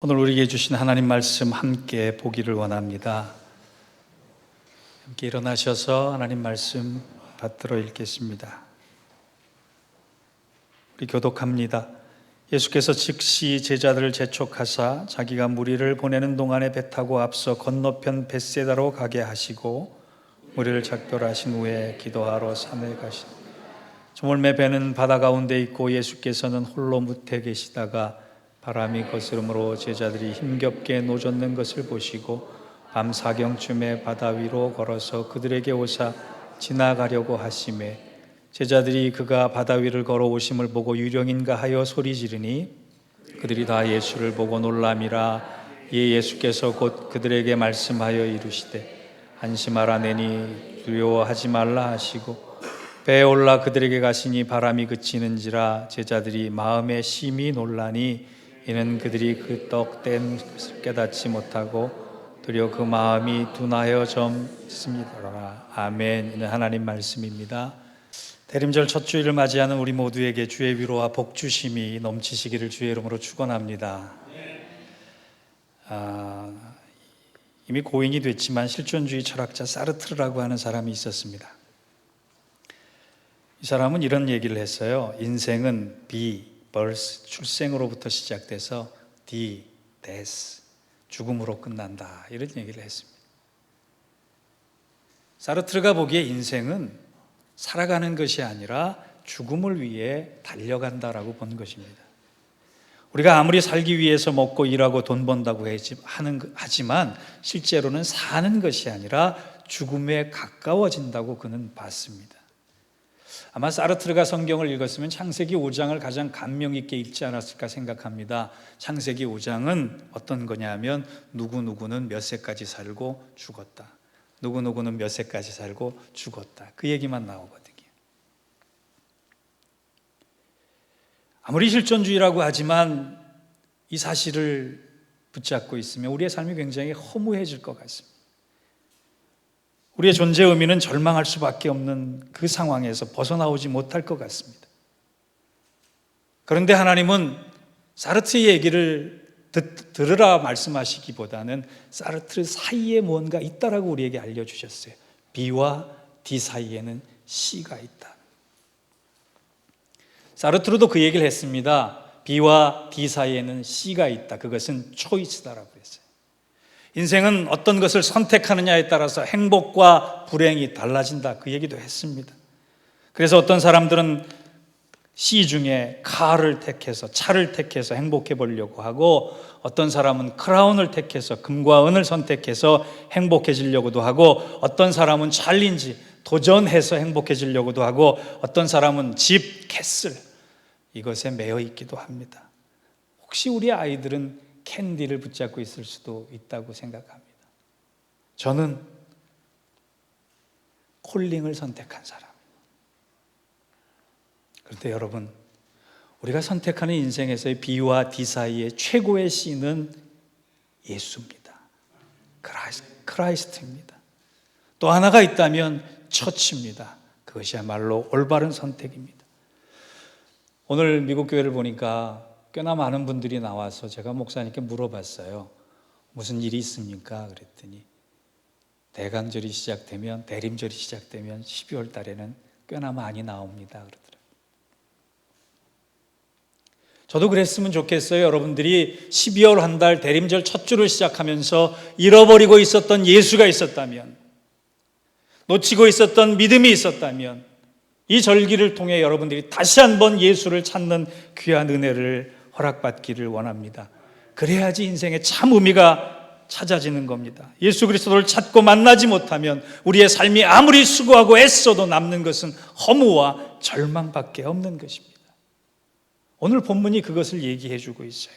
오늘 우리에게 주신 하나님 말씀 함께 보기를 원합니다. 함께 일어나셔서 하나님 말씀 받들어 읽겠습니다. 우리 교독합니다. 예수께서 즉시 제자들을 재촉하사 자기가 무리를 보내는 동안에 배 타고 앞서 건너편 벳세다로 가게 하시고 무리를 작별하신 후에 기도하러 산에 가시니 저물매 배는 바다 가운데 있고 예수께서는 홀로 무태 계시다가 바람이 거스름으로 제자들이 힘겹게 노젓는 것을 보시고 밤 사경쯤에 바다 위로 걸어서 그들에게 오사 지나가려고 하시매 제자들이 그가 바다 위를 걸어오심을 보고 유령인가 하여 소리 지르니 그들이 다 예수를 보고 놀람이라. 이에 예수께서 곧 그들에게 말씀하여 이르시되 안심하라 내니 두려워하지 말라 하시고 배에 올라 그들에게 가시니 바람이 그치는지라. 제자들이 마음에 심히 놀라니 이는 그들이 그 떡 뗀 것을 깨닫지 못하고 도리어 그 마음이 둔하여 점있음이더라. 아멘. 이는 하나님 말씀입니다. 대림절 첫 주일을 맞이하는 우리 모두에게 주의 위로와 복주심이 넘치시기를 주의 이름으로 축원합니다. 이미 고인이 됐지만 실존주의 철학자 사르트르라고 하는 사람이 있었습니다. 이 사람은 이런 얘기를 했어요. 인생은 birth, 출생으로부터 시작돼서 death, 죽음으로 끝난다. 이런 얘기를 했습니다. 사르트르가 보기에 인생은 살아가는 것이 아니라 죽음을 위해 달려간다라고 본 것입니다. 우리가 아무리 살기 위해서 먹고 일하고 돈 번다고 하지만 실제로는 사는 것이 아니라 죽음에 가까워진다고 그는 봤습니다. 아마 사르트르가 성경을 읽었으면 창세기 5장을 가장 감명 있게 읽지 않았을까 생각합니다. 창세기 5장은 어떤 거냐면 누구누구는 몇 세까지 살고 죽었다. 누구누구는 몇 세까지 살고 죽었다. 그 얘기만 나오거든요. 아무리 실존주의라고 하지만 이 사실을 붙잡고 있으면 우리의 삶이 굉장히 허무해질 것 같습니다. 우리의 존재 의미는 절망할 수밖에 없는 그 상황에서 벗어나오지 못할 것 같습니다. 그런데 하나님은 사르트르의 얘기를 들으라 말씀하시기보다는 사르트르 사이에 뭔가 있다라고 우리에게 알려주셨어요. B와 D 사이에는 C가 있다. 사르트르도 그 얘기를 했습니다. B와 D 사이에는 C가 있다. 그것은 초이스다라고 했어요. 인생은 어떤 것을 선택하느냐에 따라서 행복과 불행이 달라진다. 그 얘기도 했습니다. 그래서 어떤 사람들은 C 중에 카를 택해서, 차를 택해서 행복해 보려고 하고, 어떤 사람은 크라운을 택해서 금과 은을 선택해서 행복해지려고도 하고, 어떤 사람은 챌린지, 도전해서 행복해지려고도 하고, 어떤 사람은 집, 캐슬, 이것에 매여 있기도 합니다. 혹시 우리 아이들은 캔디를 붙잡고 있을 수도 있다고 생각합니다. 저는 콜링을 선택한 사람. 그런데 여러분, 우리가 선택하는 인생에서의 B와 D 사이의 최고의 C는 예수입니다. 크라이스트입니다. 또 하나가 있다면 처치입니다. 그것이야말로 올바른 선택입니다. 오늘 미국 교회를 보니까 꽤나 많은 분들이 나와서 제가 목사님께 물어봤어요. 무슨 일이 있습니까? 그랬더니 대림절이 시작되면 12월 달에는 꽤나 많이 나옵니다. 그러더라고요. 저도 그랬으면 좋겠어요. 여러분들이 12월 한 달 대림절 첫 주를 시작하면서 잃어버리고 있었던 예수가 있었다면, 놓치고 있었던 믿음이 있었다면 이 절기를 통해 여러분들이 다시 한번 예수를 찾는 귀한 은혜를 허락받기를 원합니다. 그래야지 인생의 참 의미가 찾아지는 겁니다. 예수 그리스도를 찾고 만나지 못하면 우리의 삶이 아무리 수고하고 애써도 남는 것은 허무와 절망밖에 없는 것입니다. 오늘 본문이 그것을 얘기해 주고 있어요.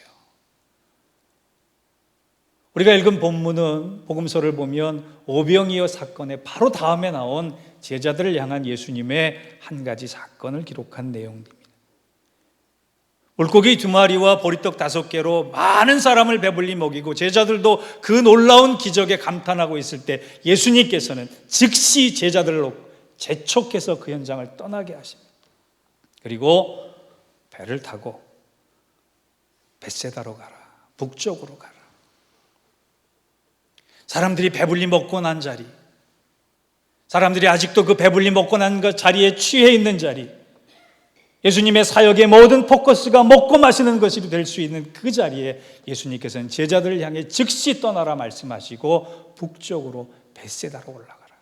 우리가 읽은 본문은 복음서를 보면 오병이어 사건의 바로 다음에 나온 제자들을 향한 예수님의 한 가지 사건을 기록한 내용입니다. 물고기 2마리와 보리떡 5개로 많은 사람을 배불리 먹이고 제자들도 그 놀라운 기적에 감탄하고 있을 때 예수님께서는 즉시 제자들로 재촉해서 그 현장을 떠나게 하십니다. 그리고 배를 타고 벳세다로 가라. 북쪽으로 가라. 사람들이 배불리 먹고 난 자리, 사람들이 아직도 그 배불리 먹고 난 그 자리에 취해 있는 자리, 예수님의 사역의 모든 포커스가 먹고 마시는 것이 될 수 있는 그 자리에 예수님께서는 제자들을 향해 즉시 떠나라 말씀하시고 북쪽으로 벳세다로 올라가라.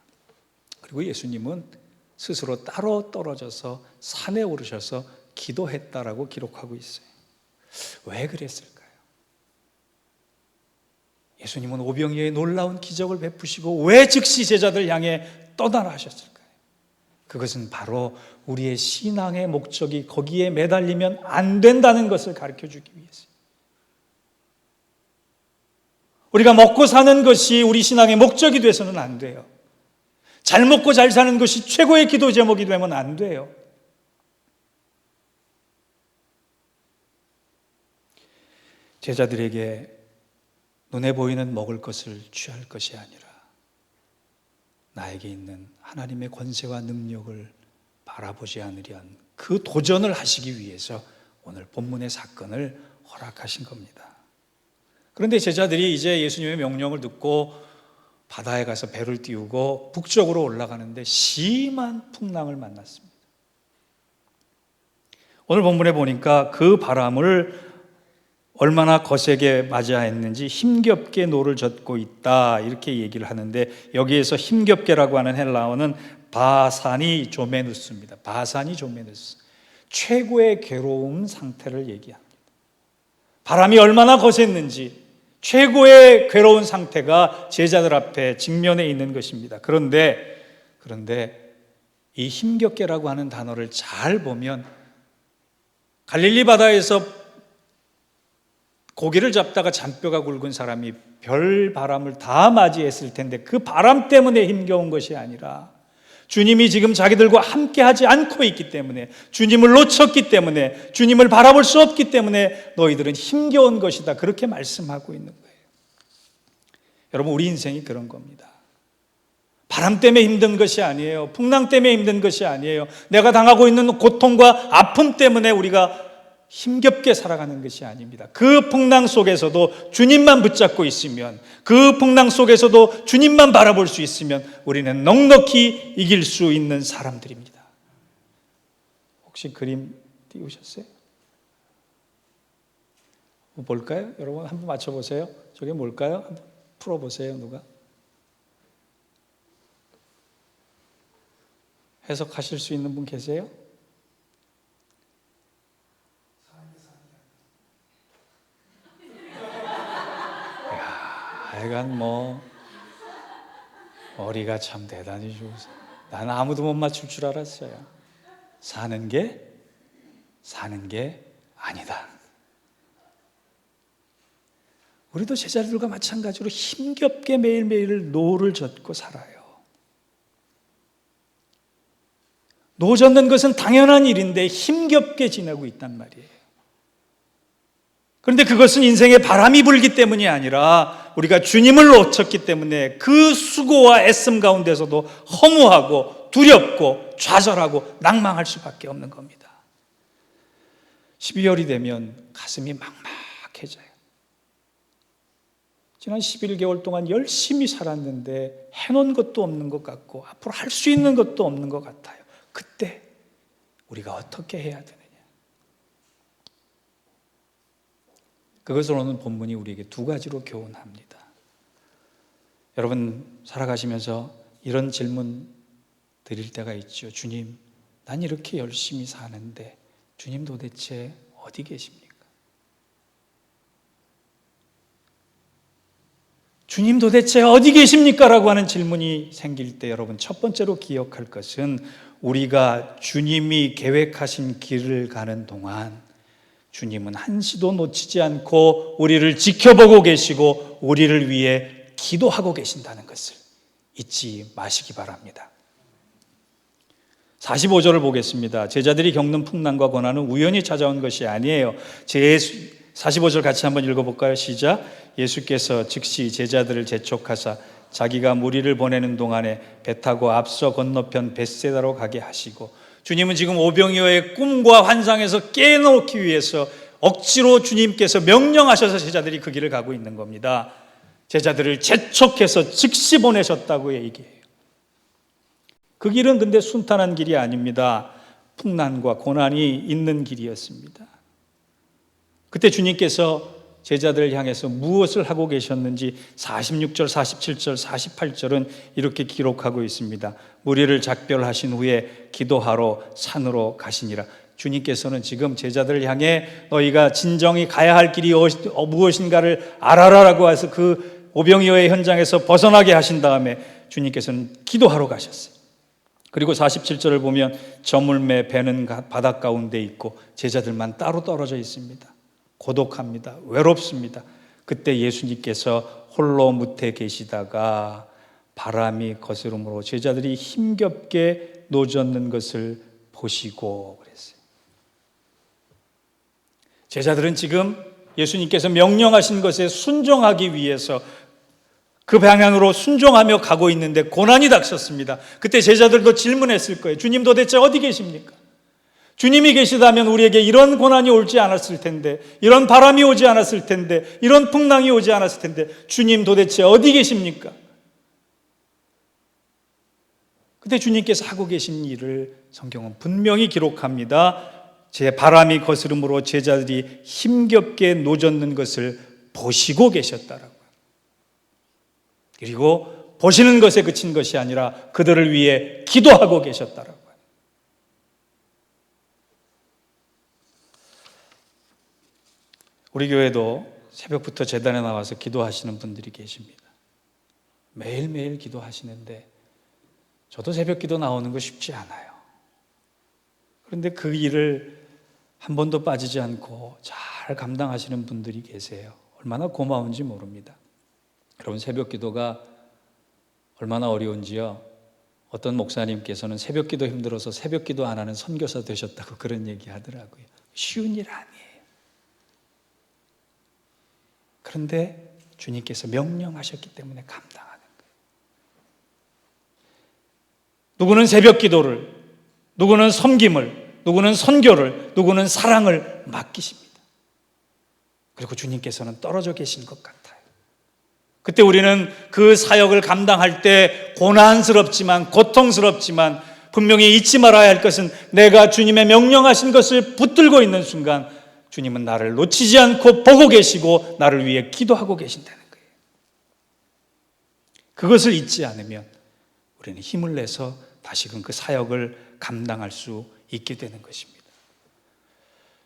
그리고 예수님은 스스로 따로 떨어져서 산에 오르셔서 기도했다라고 기록하고 있어요. 왜 그랬을까요? 예수님은 오병이어의 놀라운 기적을 베푸시고 왜 즉시 제자들 향해 떠나라 하셨을까요? 그것은 바로 우리의 신앙의 목적이 거기에 매달리면 안 된다는 것을 가르쳐주기 위해서요. 우리가 먹고 사는 것이 우리 신앙의 목적이 돼서는 안 돼요. 잘 먹고 잘 사는 것이 최고의 기도 제목이 되면 안 돼요. 제자들에게 눈에 보이는 먹을 것을 취할 것이 아니라 나에게 있는 하나님의 권세와 능력을 바라보지 않으련 그 도전을 하시기 위해서 오늘 본문의 사건을 허락하신 겁니다. 그런데 제자들이 이제 예수님의 명령을 듣고 바다에 가서 배를 띄우고 북쪽으로 올라가는데 심한 풍랑을 만났습니다. 오늘 본문에 보니까 그 바람을 얼마나 거세게 맞이했는지 힘겹게 노를 젓고 있다 이렇게 얘기를 하는데, 여기에서 힘겹게라고 하는 헬라어는 바사니 조메누스입니다. 바사니 조메누스, 최고의 괴로움 상태를 얘기합니다. 바람이 얼마나 거셌는지 최고의 괴로운 상태가 제자들 앞에 직면해 있는 것입니다. 그런데 이 힘겹게라고 하는 단어를 잘 보면 갈릴리 바다에서 고기를 잡다가 잔뼈가 굵은 사람이 별 바람을 다 맞이했을 텐데 그 바람 때문에 힘겨운 것이 아니라 주님이 지금 자기들과 함께 하지 않고 있기 때문에, 주님을 놓쳤기 때문에, 주님을 바라볼 수 없기 때문에 너희들은 힘겨운 것이다, 그렇게 말씀하고 있는 거예요. 여러분, 우리 인생이 그런 겁니다. 바람 때문에 힘든 것이 아니에요. 풍랑 때문에 힘든 것이 아니에요. 내가 당하고 있는 고통과 아픔 때문에 우리가 힘겹게 살아가는 것이 아닙니다. 그 풍랑 속에서도 주님만 붙잡고 있으면, 그 풍랑 속에서도 주님만 바라볼 수 있으면 우리는 넉넉히 이길 수 있는 사람들입니다. 혹시 그림 띄우셨어요? 뭘까요? 여러분 한번 맞춰보세요. 저게 뭘까요? 한번 풀어보세요. 누가? 해석하실 수 있는 분 계세요? 하여간 머리가 참 대단히 좋으세요. 난 아무도 못 맞출 줄 알았어요. 사는 게 아니다. 우리도 제자들과 마찬가지로 힘겹게 매일매일 노를 젓고 살아요. 노 젓는 것은 당연한 일인데 힘겹게 지내고 있단 말이에요. 그런데 그것은 인생에 바람이 불기 때문이 아니라 우리가 주님을 놓쳤기 때문에 그 수고와 애씀 가운데서도 허무하고 두렵고 좌절하고 낭망할 수밖에 없는 겁니다. 12월이 되면 가슴이 막막해져요. 지난 11개월 동안 열심히 살았는데 해놓은 것도 없는 것 같고 앞으로 할 수 있는 것도 없는 것 같아요. 그때 우리가 어떻게 해야 되느냐? 그것을 오늘 본문이 우리에게 두 가지로 교훈합니다. 여러분 살아가시면서 이런 질문 드릴 때가 있죠. 주님, 난 이렇게 열심히 사는데 주님 도대체 어디 계십니까? 주님 도대체 어디 계십니까? 라고 하는 질문이 생길 때 여러분 첫 번째로 기억할 것은 우리가 주님이 계획하신 길을 가는 동안 주님은 한시도 놓치지 않고 우리를 지켜보고 계시고 우리를 위해 기도하고 계신다는 것을 잊지 마시기 바랍니다. 45절을 보겠습니다. 제자들이 겪는 풍랑과 고난은 우연히 찾아온 것이 아니에요. 45절 같이 한번 읽어볼까요? 시작. 예수께서 즉시 제자들을 재촉하사 자기가 무리를 보내는 동안에 배 타고 앞서 건너편 벳세다로 가게 하시고, 주님은 지금 오병이어의 꿈과 환상에서 깨놓기 위해서 억지로 주님께서 명령하셔서 제자들이 그 길을 가고 있는 겁니다. 제자들을 재촉해서 즉시 보내셨다고 얘기해요. 그 길은 근데 순탄한 길이 아닙니다. 풍난과 고난이 있는 길이었습니다. 그때 주님께서 제자들을 향해서 무엇을 하고 계셨는지 46절, 47절, 48절은 이렇게 기록하고 있습니다. 무리를 작별하신 후에 기도하러 산으로 가시니라. 주님께서는 지금 제자들을 향해 너희가 진정이 가야 할 길이 무엇인가를 알아라라고 해서 그 오병이어의 현장에서 벗어나게 하신 다음에 주님께서는 기도하러 가셨어요. 그리고 47절을 보면 저물매 배는 바닷 가운데 있고 제자들만 따로 떨어져 있습니다. 고독합니다. 외롭습니다. 그때 예수님께서 홀로 무태 계시다가 바람이 거스름으로 제자들이 힘겹게 노젓는 것을 보시고 그랬어요. 제자들은 지금 예수님께서 명령하신 것에 순종하기 위해서 그 방향으로 순종하며 가고 있는데 고난이 닥쳤습니다. 그때 제자들도 질문했을 거예요. 주님 도대체 어디 계십니까? 주님이 계시다면 우리에게 이런 고난이 오지 않았을 텐데, 이런 바람이 오지 않았을 텐데, 이런 풍랑이 오지 않았을 텐데 주님 도대체 어디 계십니까? 그때 주님께서 하고 계신 일을 성경은 분명히 기록합니다. 제 바람이 거스름으로 제자들이 힘겹게 노젓는 것을 보시고 계셨다라고요. 그리고 보시는 것에 그친 것이 아니라 그들을 위해 기도하고 계셨다라고요. 우리 교회도 새벽부터 제단에 나와서 기도하시는 분들이 계십니다. 매일매일 기도하시는데 저도 새벽 기도 나오는 거 쉽지 않아요. 그런데 그 일을 한 번도 빠지지 않고 잘 감당하시는 분들이 계세요. 얼마나 고마운지 모릅니다. 여러분, 새벽 기도가 얼마나 어려운지요. 어떤 목사님께서는 새벽 기도 힘들어서 새벽 기도 안 하는 선교사 되셨다고 그런 얘기 하더라고요. 쉬운 일 아니에요. 그런데 주님께서 명령하셨기 때문에 감당하는 거예요. 누구는 새벽 기도를, 누구는 섬김을, 누구는 선교를, 누구는 사랑을 맡기십니다. 그리고 주님께서는 떨어져 계신 것 같아요. 그때 우리는 그 사역을 감당할 때 고난스럽지만, 고통스럽지만 분명히 잊지 말아야 할 것은 내가 주님의 명령하신 것을 붙들고 있는 순간 주님은 나를 놓치지 않고 보고 계시고 나를 위해 기도하고 계신다는 거예요. 그것을 잊지 않으면 우리는 힘을 내서 다시금 그 사역을 감당할 수 있게 되는 것입니다.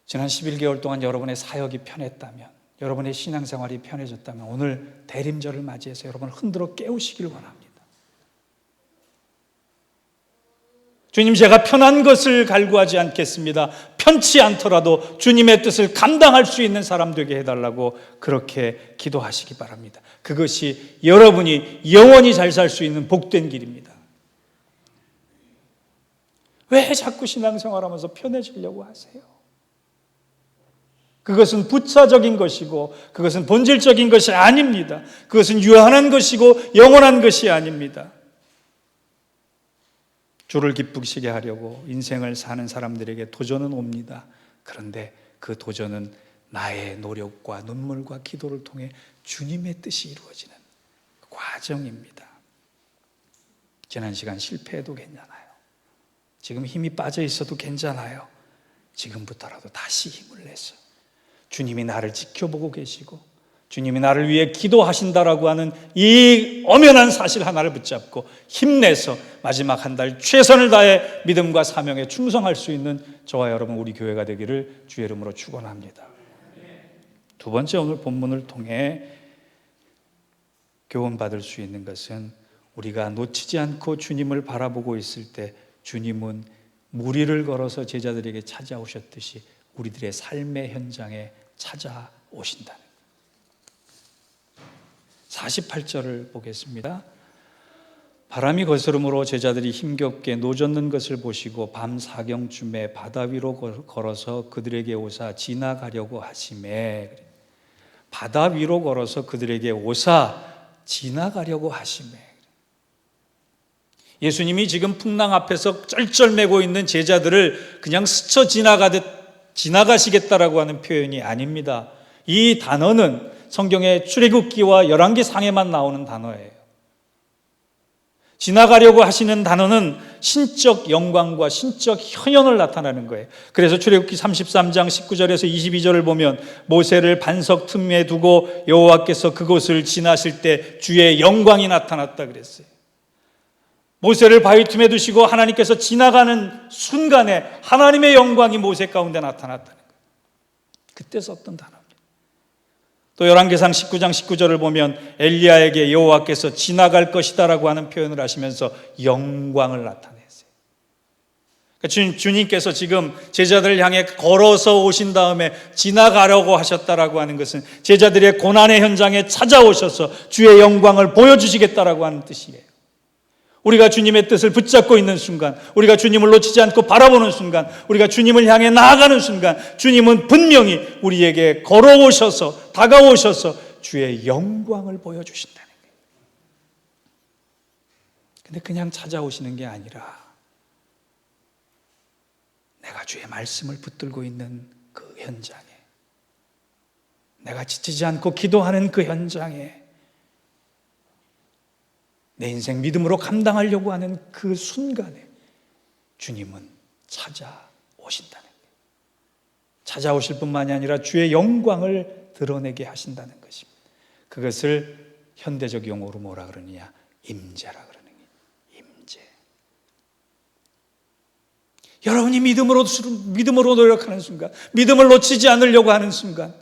지난 11개월 동안 여러분의 사역이 편했다면, 여러분의 신앙생활이 편해졌다면 오늘 대림절을 맞이해서 여러분을 흔들어 깨우시길 원합니다. 주님, 제가 편한 것을 갈구하지 않겠습니다. 편치 않더라도 주님의 뜻을 감당할 수 있는 사람 되게 해달라고 그렇게 기도하시기 바랍니다. 그것이 여러분이 영원히 잘 살 수 있는 복된 길입니다. 왜 자꾸 신앙생활하면서 편해지려고 하세요? 그것은 부차적인 것이고 그것은 본질적인 것이 아닙니다. 그것은 유한한 것이고 영원한 것이 아닙니다. 주를 기쁘시게 하려고 인생을 사는 사람들에게 도전은 옵니다. 그런데 그 도전은 나의 노력과 눈물과 기도를 통해 주님의 뜻이 이루어지는 과정입니다. 지난 시간 실패해도 괜찮아요. 지금 힘이 빠져 있어도 괜찮아요. 지금부터라도 다시 힘을 내서 주님이 나를 지켜보고 계시고 주님이 나를 위해 기도하신다라고 하는 이 엄연한 사실 하나를 붙잡고 힘내서 마지막 한 달 최선을 다해 믿음과 사명에 충성할 수 있는 저와 여러분 우리 교회가 되기를 주의 이름으로 축원합니다. 두 번째, 오늘 본문을 통해 교훈받을 수 있는 것은 우리가 놓치지 않고 주님을 바라보고 있을 때 주님은 무리를 걸어서 제자들에게 찾아오셨듯이 우리들의 삶의 현장에 찾아오신다는 거예요. 48절을 보겠습니다. 바람이 거스름으로 제자들이 힘겹게 노젓는 것을 보시고 밤 사경쯤에 바다 위로 걸어서 그들에게 오사 지나가려고 하시매. 바다 위로 걸어서 그들에게 오사 지나가려고 하시매. 예수님이 지금 풍랑 앞에서 쩔쩔매고 있는 제자들을 그냥 스쳐 지나가듯 지나가시겠다라고 하는 표현이 아닙니다. 이 단어는 성경의 출애굽기와 열왕기 상에만 나오는 단어예요. 지나가려고 하시는 단어는 신적 영광과 신적 현현을 나타내는 거예요. 그래서 출애굽기 33장 19절에서 22절을 보면 모세를 반석 틈에 두고 여호와께서 그곳을 지나실 때 주의 영광이 나타났다 그랬어요. 모세를 바위 틈에 두시고 하나님께서 지나가는 순간에 하나님의 영광이 모세 가운데 나타났다는 거예요. 그때 썼던 단어입니다. 또 열왕기상 19장 19절을 보면 엘리야에게 여호와께서 지나갈 것이다라고 하는 표현을 하시면서 영광을 나타냈어요. 그러니까 주님께서 지금 제자들을 향해 걸어서 오신 다음에 지나가려고 하셨다라고 하는 것은 제자들의 고난의 현장에 찾아오셔서 주의 영광을 보여주시겠다라고 하는 뜻이에요. 우리가 주님의 뜻을 붙잡고 있는 순간, 우리가 주님을 놓치지 않고 바라보는 순간, 우리가 주님을 향해 나아가는 순간 주님은 분명히 우리에게 걸어오셔서 다가오셔서 주의 영광을 보여주신다는 거예요. 근데 그냥 찾아오시는 게 아니라 내가 주의 말씀을 붙들고 있는 그 현장에, 내가 지치지 않고 기도하는 그 현장에, 내 인생 믿음으로 감당하려고 하는 그 순간에 주님은 찾아오신다는 거예요. 찾아오실 뿐만이 아니라 주의 영광을 드러내게 하신다는 것입니다. 그것을 현대적 용어로 뭐라 그러느냐? 임재라 그러는 거예요. 임재. 여러분이 믿음으로 노력하는 순간, 믿음을 놓치지 않으려고 하는 순간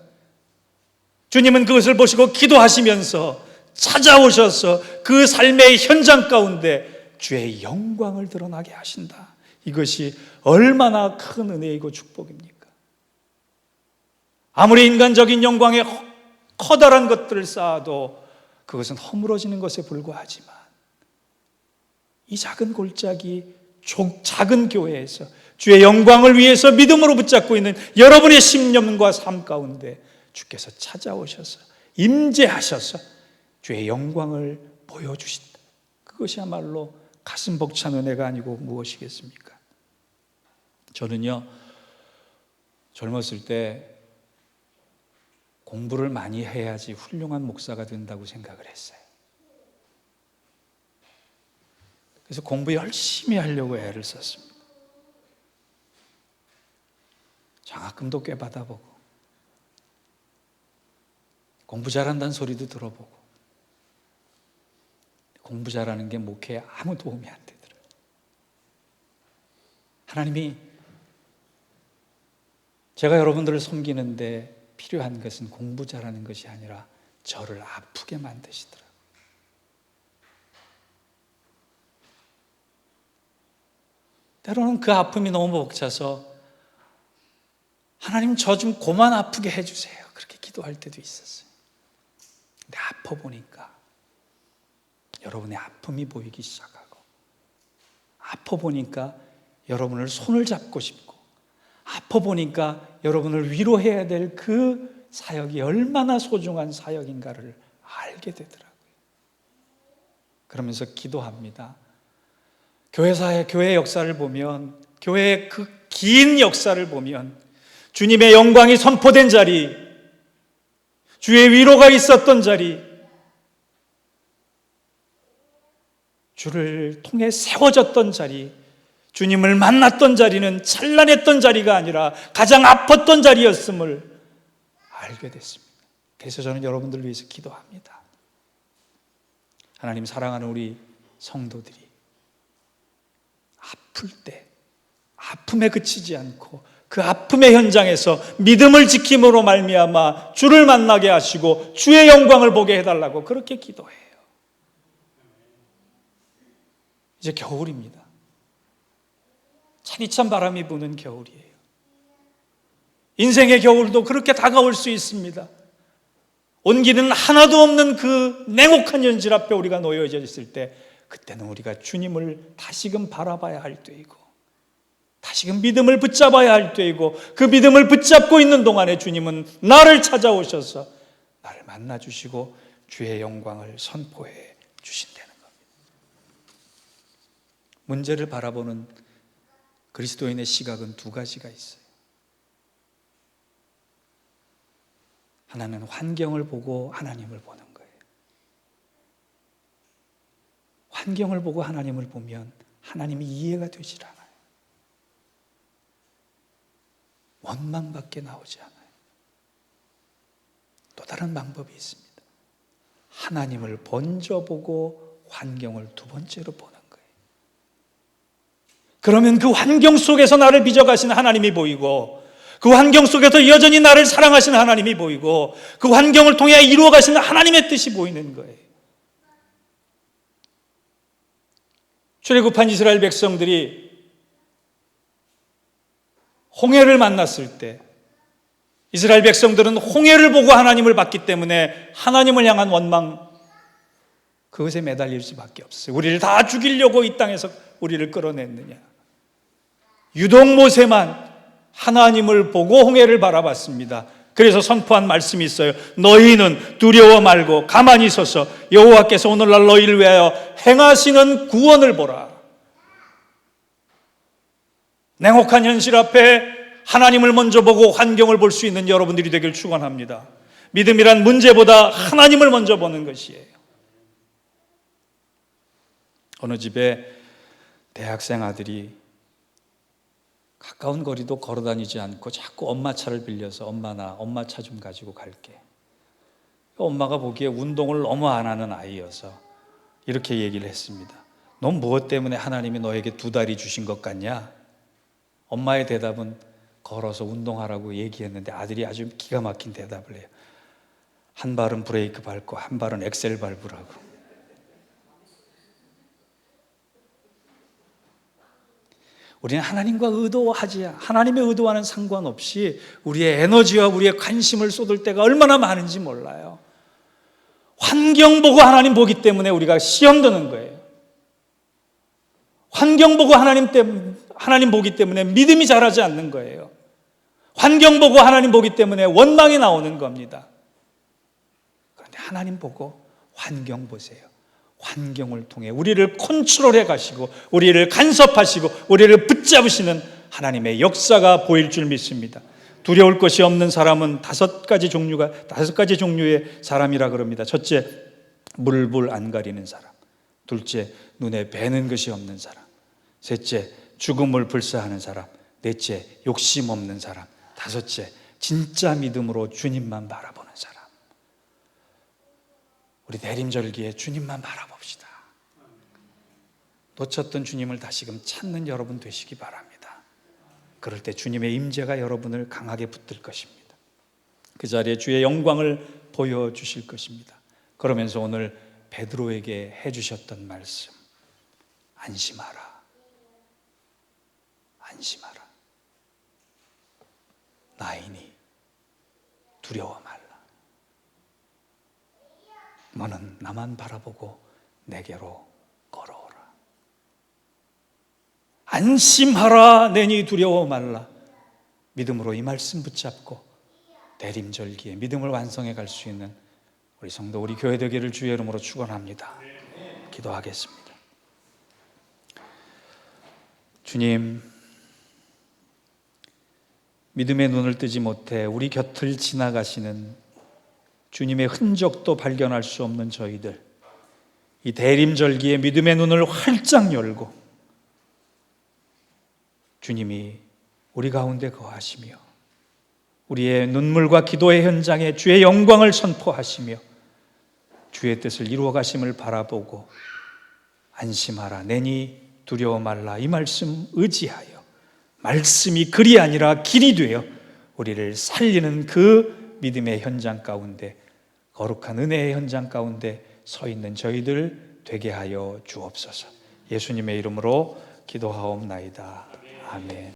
주님은 그것을 보시고 기도하시면서 찾아오셔서 그 삶의 현장 가운데 주의 영광을 드러나게 하신다. 이것이 얼마나 큰 은혜이고 축복입니까? 아무리 인간적인 영광에 커다란 것들을 쌓아도 그것은 허물어지는 것에 불과하지만 이 작은 골짜기 작은 교회에서 주의 영광을 위해서 믿음으로 붙잡고 있는 여러분의 신념과 삶 가운데 주께서 찾아오셔서 임재하셔서 주의 영광을 보여주신다. 그것이야말로 가슴 벅찬 은혜가 아니고 무엇이겠습니까? 저는요, 젊었을 때 공부를 많이 해야지 훌륭한 목사가 된다고 생각을 했어요. 그래서 공부 열심히 하려고 애를 썼습니다. 장학금도 꽤 받아보고 공부 잘한다는 소리도 들어보고 공부 잘하는 게 목회에 아무 도움이 안 되더라고요. 하나님이 제가 여러분들을 섬기는데 필요한 것은 공부 잘하는 것이 아니라 저를 아프게 만드시더라고요. 때로는 그 아픔이 너무 벅차서 하나님 저 좀 그만 아프게 해주세요. 그렇게 기도할 때도 있었어요. 근데 아파 보니까 여러분의 아픔이 보이기 시작하고 아파 보니까 여러분을 손을 잡고 싶고 아파 보니까 여러분을 위로해야 될 그 사역이 얼마나 소중한 사역인가를 알게 되더라고요. 그러면서 기도합니다. 교회 역사를 보면 교회의 그 긴 역사를 보면 주님의 영광이 선포된 자리, 주의 위로가 있었던 자리, 주를 통해 세워졌던 자리, 주님을 만났던 자리는 찬란했던 자리가 아니라 가장 아팠던 자리였음을 알게 됐습니다. 그래서 저는 여러분들을 위해서 기도합니다. 하나님 사랑하는 우리 성도들이 아플 때 아픔에 그치지 않고 그 아픔의 현장에서 믿음을 지킴으로 말미암아 주를 만나게 하시고 주의 영광을 보게 해달라고 그렇게 기도해요. 이제 겨울입니다. 차디찬 바람이 부는 겨울이에요. 인생의 겨울도 그렇게 다가올 수 있습니다. 온기는 하나도 없는 그 냉혹한 현실 앞에 우리가 놓여져 있을 때 그때는 우리가 주님을 다시금 바라봐야 할 때이고 다시금 믿음을 붙잡아야 할 때이고 그 믿음을 붙잡고 있는 동안에 주님은 나를 찾아오셔서 나를 만나주시고 주의 영광을 선포해 주신다는 겁니다. 문제를 바라보는 그리스도인의 시각은 두 가지가 있어요. 하나는 환경을 보고 하나님을 보는 거예요. 환경을 보고 하나님을 보면 하나님이 이해가 되질 않아요. 원망밖에 나오지 않아요. 또 다른 방법이 있습니다. 하나님을 먼저 보고 환경을 두 번째로 보는 거예요. 그러면 그 환경 속에서 나를 빚어가시는 하나님이 보이고, 그 환경 속에서 여전히 나를 사랑하시는 하나님이 보이고, 그 환경을 통해 이루어가시는 하나님의 뜻이 보이는 거예요. 출애굽한 이스라엘 백성들이 홍해를 만났을 때 이스라엘 백성들은 홍해를 보고 하나님을 봤기 때문에 하나님을 향한 원망, 그것에 매달릴 수밖에 없어요. 우리를 다 죽이려고 이 땅에서 우리를 끌어냈느냐. 유독 모세만 하나님을 보고 홍해를 바라봤습니다. 그래서 선포한 말씀이 있어요. 너희는 두려워 말고 가만히 서서 여호와께서 오늘날 너희를 위하여 행하시는 구원을 보라. 냉혹한 현실 앞에 하나님을 먼저 보고 환경을 볼 수 있는 여러분들이 되길 축원합니다. 믿음이란 문제보다 하나님을 먼저 보는 것이에요. 어느 집에 대학생 아들이 가까운 거리도 걸어 다니지 않고 자꾸 엄마 차를 빌려서 엄마, 나 엄마 차 좀 가지고 갈게. 엄마가 보기에 운동을 너무 안 하는 아이여서 이렇게 얘기를 했습니다. 넌 무엇 때문에 하나님이 너에게 두 다리 주신 것 같냐? 엄마의 대답은 걸어서 운동하라고 얘기했는데 아들이 아주 기가 막힌 대답을 해요. 한 발은 브레이크 밟고 한 발은 엑셀 밟으라고. 우리는 하나님과 하나님의 의도와는 상관없이 우리의 에너지와 우리의 관심을 쏟을 때가 얼마나 많은지 몰라요. 환경 보고 하나님 보기 때문에 우리가 시험 드는 거예요. 환경 보고 하나님 보기 때문에 믿음이 자라지 않는 거예요. 환경 보고 하나님 보기 때문에 원망이 나오는 겁니다. 그런데 하나님 보고 환경 보세요. 환경을 통해 우리를 컨트롤해 가시고 우리를 간섭하시고 우리를 붙잡으시는 하나님의 역사가 보일 줄 믿습니다. 두려울 것이 없는 사람은 다섯 가지 종류의 사람이라 그럽니다. 첫째, 물불 안 가리는 사람. 둘째, 눈에 뵈는 것이 없는 사람. 셋째, 죽음을 불사하는 사람. 넷째, 욕심 없는 사람. 다섯째, 진짜 믿음으로 주님만 바라보는 사람. 우리 대림절기에 주님만 바라봅시다. 놓쳤던 주님을 다시금 찾는 여러분 되시기 바랍니다. 그럴 때 주님의 임재가 여러분을 강하게 붙들 것입니다. 그 자리에 주의 영광을 보여주실 것입니다. 그러면서 오늘 베드로에게 해주셨던 말씀, 안심하라. 안심하라. 나이니 두려워 말라. 너는 나만 바라보고 내게로 걸어오라. 안심하라. 내니 두려워 말라. 믿음으로 이 말씀 붙잡고 대림절기에 믿음을 완성해 갈 수 있는 우리 성도, 우리 교회 되기를 주의 이름으로 축원합니다. 기도하겠습니다. 주님, 믿음의 눈을 뜨지 못해 우리 곁을 지나가시는 주님의 흔적도 발견할 수 없는 저희들, 이 대림절기에 믿음의 눈을 활짝 열고 주님이 우리 가운데 거하시며 우리의 눈물과 기도의 현장에 주의 영광을 선포하시며 주의 뜻을 이루어 가심을 바라보고 안심하라. 내니 두려워 말라. 이 말씀 의지하여 말씀이 글이 아니라 길이 되어 우리를 살리는 그 믿음의 현장 가운데, 거룩한 은혜의 현장 가운데 서 있는 저희들 되게 하여 주옵소서. 예수님의 이름으로 기도하옵나이다. 아멘.